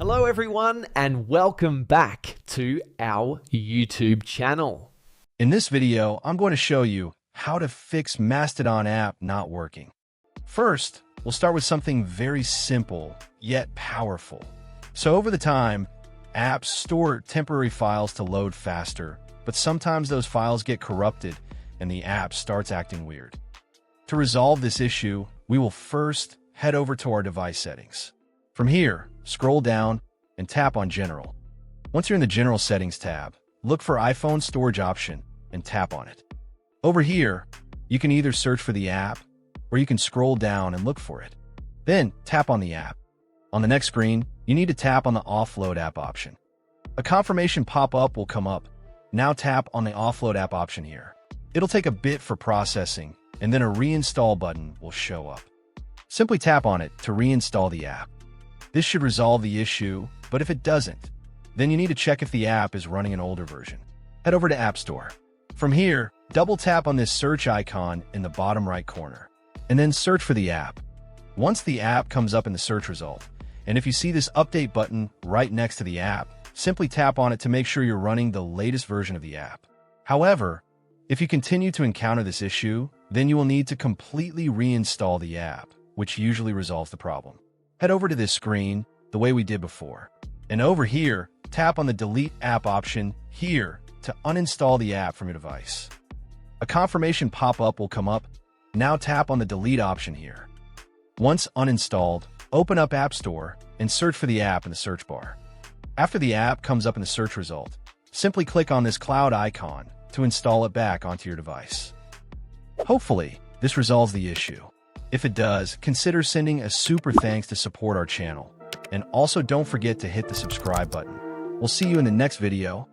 Hello everyone and welcome back to our YouTube channel. In this video, I'm going to show you how to fix Mastodon app not working. First, we'll start with something very simple, yet powerful. So over the time, apps store temporary files to load faster, but sometimes those files get corrupted and the app starts acting weird. To resolve this issue, we will first head over to our device settings. From here, scroll down and tap on General. Once you're in the General Settings tab, look for iPhone Storage option and tap on it. Over here, you can either search for the app or you can scroll down and look for it. Then tap on the app. On the next screen, you need to tap on the Offload app option. A confirmation pop-up will come up. Now tap on the Offload app option here. It'll take a bit for processing, and then a reinstall button will show up. Simply tap on it to reinstall the app. This should resolve the issue, but if it doesn't, then you need to check if the app is running an older version. Head over to App Store. From here, double tap on this search icon in the bottom right corner, and then search for the app. Once the app comes up in the search result, and if you see this update button right next to the app, simply tap on it to make sure you're running the latest version of the app. However, if you continue to encounter this issue, then you will need to completely reinstall the app, which usually resolves the problem. Head over to this screen the way we did before. And over here, tap on the Delete App option here to uninstall the app from your device. A confirmation pop-up will come up. Now tap on the Delete option here. Once uninstalled, open up App Store and search for the app in the search bar. After the app comes up in the search result, simply click on this cloud icon to install it back onto your device. Hopefully, this resolves the issue. If it does, consider sending a super thanks to support our channel. And also don't forget to hit the subscribe button. We'll see you in the next video.